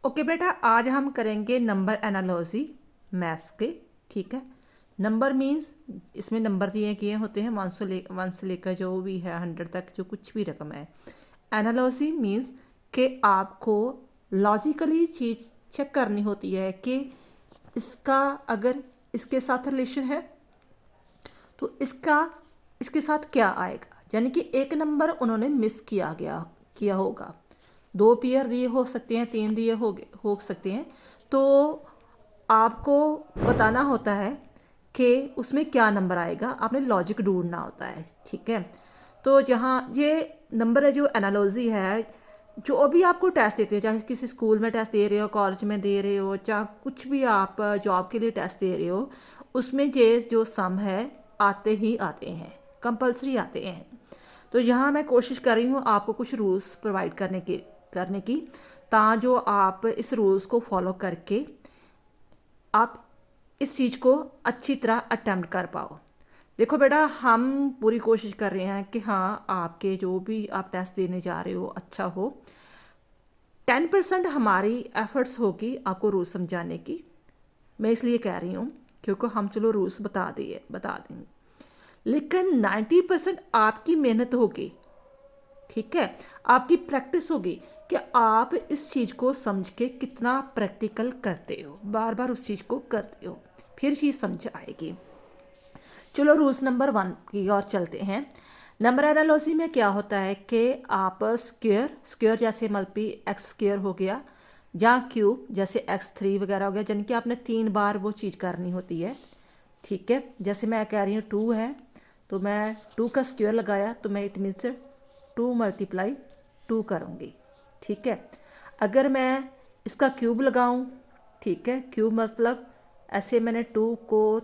Okay बेटा, आज हम करेंगे नंबर एनालॉजी मैथ्स के। ठीक है। नंबर मीन्स इसमें नंबर दिए किए होते हैं वन से लेकर जो भी है 100 तक, जो कुछ भी रकम है। एनालॉजी मीन्स कि आपको लॉजिकली चीज़ चेक करनी होती है कि इसका अगर इसके साथ रिलेशन है तो इसका इसके साथ क्या आएगा। यानी कि एक नंबर उन्होंने मिस किया होगा। 2 पेयर दिए हो सकते हैं, 3 दिए हो सकते हैं। तो आपको बताना होता है कि उसमें क्या नंबर आएगा, आपने लॉजिक ढूंढना होता है। ठीक है। तो जहाँ ये नंबर है जो एनालॉजी है, जो अभी आपको टेस्ट देते हैं, चाहे किसी स्कूल में टेस्ट दे रहे हो, कॉलेज में दे रहे हो, चाहे कुछ भी आप जॉब के लिए टेस्ट दे रहे हो, उसमें ये जो सम है आते ही आते हैं, कंपलसरी आते हैं। तो यहाँ मैं कोशिश कर रही हूँ आपको कुछ रूल्स प्रोवाइड करने की जो आप इस रूल्स को फॉलो करके आप इस चीज़ को अच्छी तरह अटेम्प्ट कर पाओ। देखो बेटा, हम पूरी कोशिश कर रहे हैं कि हाँ, आपके जो भी आप टेस्ट देने जा रहे हो अच्छा हो। 10% हमारी एफर्ट्स होगी आपको रूल्स समझाने की। मैं इसलिए कह रही हूँ क्योंकि हम चलो रूल्स बता देंगे, लेकिन 90% आपकी मेहनत होगी। ठीक है। आपकी प्रैक्टिस होगी कि आप इस चीज़ को समझ के कितना प्रैक्टिकल करते हो, बार बार उस चीज़ को करते हो, फिर चीज़ समझ आएगी। चलो रूल्स नंबर 1 की ओर चलते हैं। नंबर एनालॉजी में क्या होता है कि आप स्क्वायर जैसे मल्टी एक्स स्क्वायर हो गया, या क्यूब जैसे x3 वगैरह हो गया, यानी कि आपने 3 बार वो चीज़ करनी होती है। ठीक है। जैसे मैं कह रही हूँ 2 है तो मैं 2 का स्क्वायर लगाया तो मैं इट मीन्स 2 × 2 करूँगी। ठीक है। अगर मैं इसका क्यूब लगाऊँ, ठीक है, क्यूब मतलब ऐसे मैंने 2 को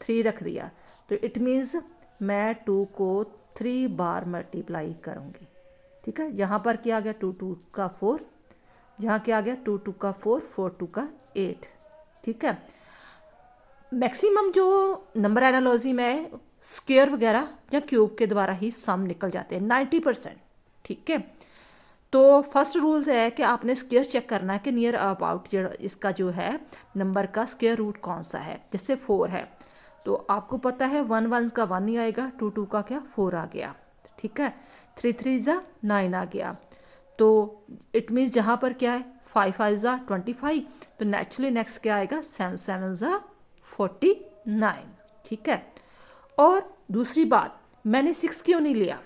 3 रख दिया तो इट मीन्स मैं 2 को 3 बार मल्टीप्लाई करूँगी। ठीक है। यहाँ पर क्या आ गया, 2 2 का 4, जहाँ क्या आ गया 2 2 का 4, 4 2 का 8। ठीक है। मैक्सिमम जो नंबर एनालॉजी में स्क्वायर वगैरह या क्यूब के द्वारा ही सम निकल जाते हैं 90%। ठीक है। तो फर्स्ट रूल्स है कि आपने स्क्वायर चेक करना है कि नियर अबाउट इसका जो है नंबर का स्क्वायर रूट कौन सा है। जैसे 4 है तो आपको पता है 1 1 का 1 ही आएगा, 2 2 का क्या 4 आ गया। ठीक है। 3 3 ज़ा 9 आ गया। तो इट मीन्स जहाँ पर क्या है 5 5 ज़ा 25, तो नेचुरली नेक्स्ट क्या आएगा 7 7 ज़ा 49। ठीक है। और दूसरी बात, मैंने 6 क्यों नहीं लिया,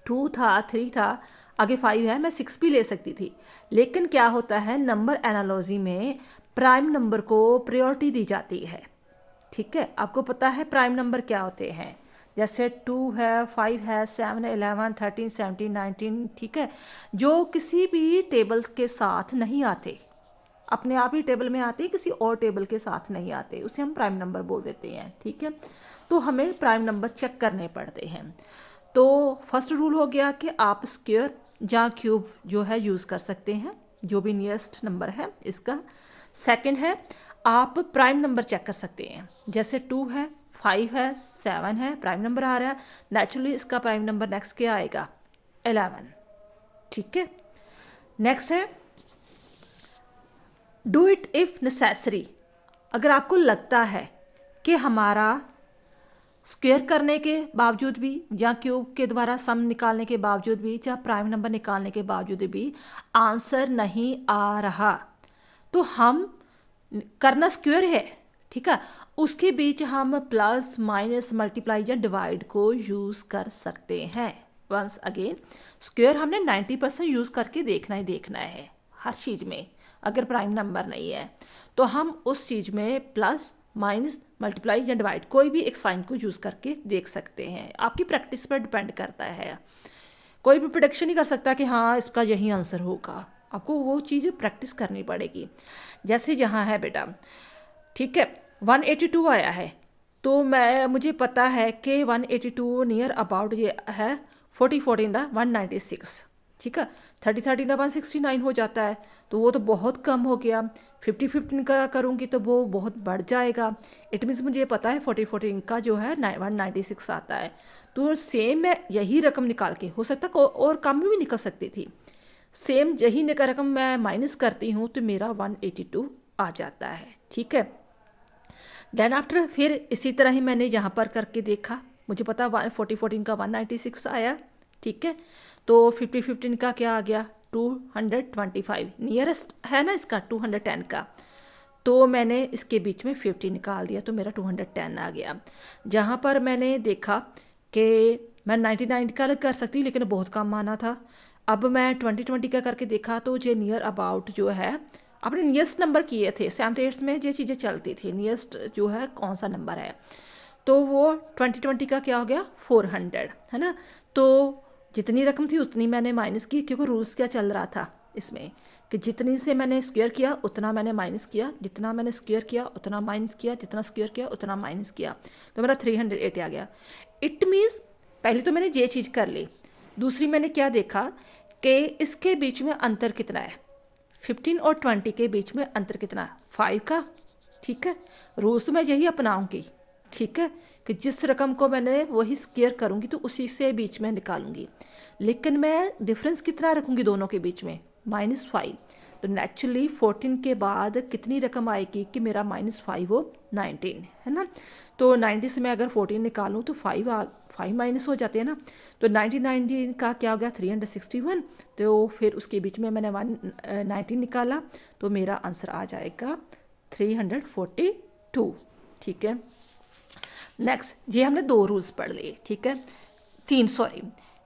2 था 3 था, आगे 5 है, मैं 6 भी ले सकती थी। लेकिन क्या होता है नंबर एनालॉजी में प्राइम नंबर को प्रायोरिटी दी जाती है। ठीक है। आपको पता है प्राइम नंबर क्या होते हैं, जैसे 2 है, 5 है, 7 है, 11 13 17 19। ठीक है। जो किसी भी टेबल्स के साथ नहीं आते, अपने आप ही टेबल में आते हैं, किसी और टेबल के साथ नहीं आते, उसे हम प्राइम नंबर बोल देते हैं। ठीक है। तो हमें प्राइम नंबर चेक करने पड़ते हैं। तो फर्स्ट रूल हो गया कि आप स्क्वायर या क्यूब जो है यूज़ कर सकते हैं, जो भी नियरेस्ट नंबर है इसका। सेकंड है आप प्राइम नंबर चेक कर सकते हैं, जैसे 2 है, 5 है, 7 है, प्राइम नंबर आ रहा है, नेचुरली इसका प्राइम नंबर नेक्स्ट क्या आएगा 11। ठीक है। नेक्स्ट है डू इट इफ़ नेसेसरी। अगर आपको लगता है कि हमारा स्क्वायर करने के बावजूद भी या क्यूब के द्वारा सम निकालने के बावजूद भी या प्राइम नंबर निकालने के बावजूद भी आंसर नहीं आ रहा, तो हम करना स्क्वायर है, ठीक है, उसके बीच हम प्लस माइनस मल्टीप्लाई या डिवाइड को यूज़ कर सकते हैं। वंस अगेन स्क्वायर हमने 90% यूज़ करके देखना ही देखना है हर चीज़ में। अगर प्राइम नंबर नहीं है तो हम उस चीज़ में प्लस माइनस मल्टीप्लाई या डिवाइड कोई भी एक साइन को यूज़ करके देख सकते हैं। आपकी प्रैक्टिस पर डिपेंड करता है। कोई भी प्रोडिक्शन नहीं कर सकता कि हाँ इसका यही आंसर होगा, आपको वो चीज़ प्रैक्टिस करनी पड़ेगी। जैसे यहाँ है बेटा, ठीक है, 182 आया है तो मुझे पता है कि 182 नियर अबाउट ये है 40 14 द 196। ठीक है। 30 13 द 169 हो जाता है, तो वो तो बहुत कम हो गया। 50 15 का करूँगी तो वो बहुत बढ़ जाएगा। इट मीन्स मुझे पता है 40 14 का जो है 196 आता है। तो सेम मैं यही रकम निकाल के, हो सकता और कम भी निकल सकती थी, सेम यही रकम मैं माइनस करती हूँ तो मेरा 182 आ जाता है, ठीक है। देन आफ्टर फिर इसी तरह ही मैंने यहाँ पर करके देखा, मुझे पता 40 का 196 आया, ठीक है। तो 50 का क्या आ गया 225, नियरेस्ट है ना इसका 210 का, तो मैंने इसके बीच में 50 निकाल दिया तो मेरा 210 आ गया। जहाँ पर मैंने देखा कि मैं 99 का कर सकती लेकिन बहुत कम माना था, अब मैं 20 का करके देखा तो ये नियर अबाउट जो है अपने नियरेस्ट नंबर किए थे, 7th 8th में ये चीज़ें चलती थी, नियरेस्ट जो है कौन सा नंबर है, तो वो 20 का क्या हो गया 400, है ना। तो जितनी रकम थी उतनी मैंने माइनस की, क्योंकि रूल्स क्या चल रहा था इसमें कि जितनी से मैंने स्क्वायर किया उतना मैंने माइनस किया, जितना मैंने स्क्वायर किया उतना माइनस किया, जितना स्क्वायर किया उतना माइनस किया, तो मेरा 380 आ गया। इट मीन्स पहले तो मैंने ये चीज़ कर ली, दूसरी मैंने क्या देखा कि इसके बीच में अंतर कितना है, 15 और 20 के बीच में अंतर कितना है 5 का, ठीक है। रूल्स मैं यही अपनाऊंगी, ठीक है, कि जिस रकम को मैंने वही स्क्वायर करूंगी तो उसी से बीच में निकालूंगी, लेकिन मैं डिफरेंस कितना रखूंगी दोनों के बीच में -5। तो नेचुरली 14 के बाद कितनी रकम आएगी कि मेरा -5 हो 19, है ना। तो 90 से मैं अगर 14 निकालूँ तो 5 माइनस हो जाते हैं ना, तो 19 का क्या हो गया 361, तो फिर उसके बीच में मैंने 119 निकाला तो मेरा आंसर आ जाएगा 342, ठीक है। नेक्स्ट ये हमने 2 रूल्स पढ़ लिए, ठीक है, 3 सॉरी,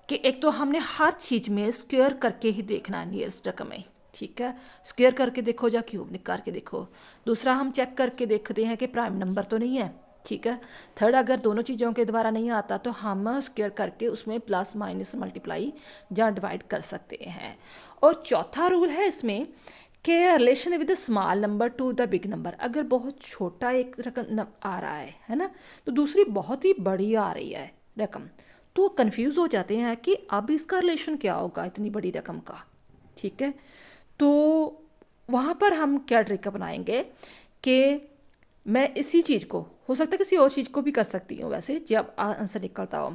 कि एक तो हमने हर चीज़ में स्क्वायर करके ही देखना है नियरेस्ट रकम में, ठीक है, स्क्वायर करके देखो या क्यूब निकाल के देखो। दूसरा हम चेक करके देखते हैं कि प्राइम नंबर तो नहीं है, ठीक है। थर्ड अगर दोनों चीज़ों के द्वारा नहीं आता तो हम स्क्वायर करके उसमें प्लस माइनस मल्टीप्लाई या डिवाइड कर सकते हैं। और चौथा रूल है इसमें कि relation with the small number two the big number, अगर बहुत छोटा एक रकम आ रहा है ना, तो दूसरी बहुत ही बड़ी आ रही है रकम, तो कंफ्यूज हो जाते हैं कि अब इसका रिलेशन क्या होगा इतनी बड़ी रकम का, ठीक है। तो वहाँ पर हम क्या ट्रिक अपनाएंगे कि मैं इसी चीज़ को, हो सकता है किसी और चीज़ को भी कर सकती हूँ वैसे जब आंसर निकलता हो,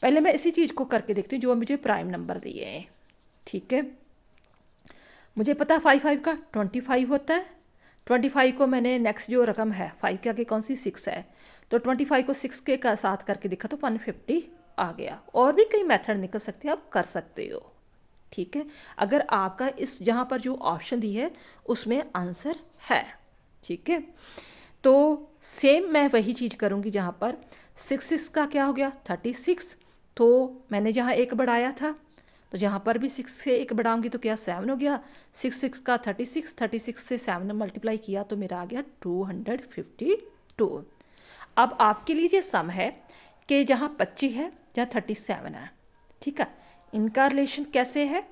पहले मैं इसी चीज़ को करके देखती हूँ जो मुझे प्राइम नंबर दिए हैं, ठीक है। मुझे पता है 5 का 25 होता है, 25 को मैंने नेक्स्ट जो रकम है 5 के आगे कौन सी 6 है, तो 25 को 6 के साथ करके देखा तो 150 आ गया। और भी कई मेथड निकल सकते हैं, आप कर सकते हो, ठीक है, अगर आपका इस जहाँ पर जो ऑप्शन दी है उसमें आंसर है, ठीक है। तो सेम मैं वही चीज़ करूँगी जहाँ पर 6 का क्या हो गया 36, तो मैंने जहाँ एक बढ़ाया था तो जहाँ पर भी 6 से एक बढ़ाऊंगी तो क्या 7 हो गया, 6 का 36, 36 से 7 मल्टीप्लाई किया तो मेरा आ गया 252। अब आपके लिए ये सम है कि जहाँ 25 है जहाँ 37 है, ठीक है, इनका रिलेशन कैसे है,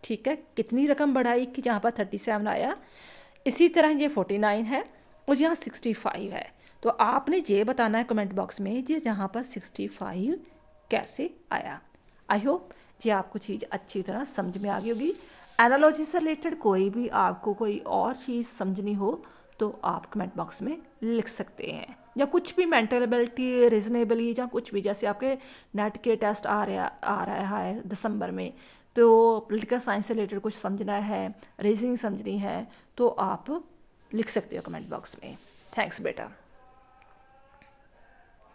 ठीक है, कितनी रकम बढ़ाई कि जहाँ पर 37 आया। इसी तरह ये 49 है और यहाँ 65 है, तो आपने ये बताना है कमेंट बॉक्स में ये जहाँ पर 65 कैसे आया। आई होप ये आपको चीज़ अच्छी तरह समझ में आ गई होगी। एनालॉजी से रिलेटेड कोई भी आपको कोई और चीज़ समझनी हो तो आप कमेंट बॉक्स में लिख सकते हैं, या कुछ भी मेंटल एबिलिटी रीजनेबली या कुछ भी, जैसे आपके नेट के टेस्ट आ रहा है दिसंबर में, तो पॉलिटिकल साइंस से रिलेटेड कुछ समझना है, रीजनिंग समझनी है, तो आप लिख सकते हो कमेंट बॉक्स में। थैंक्स बेटा।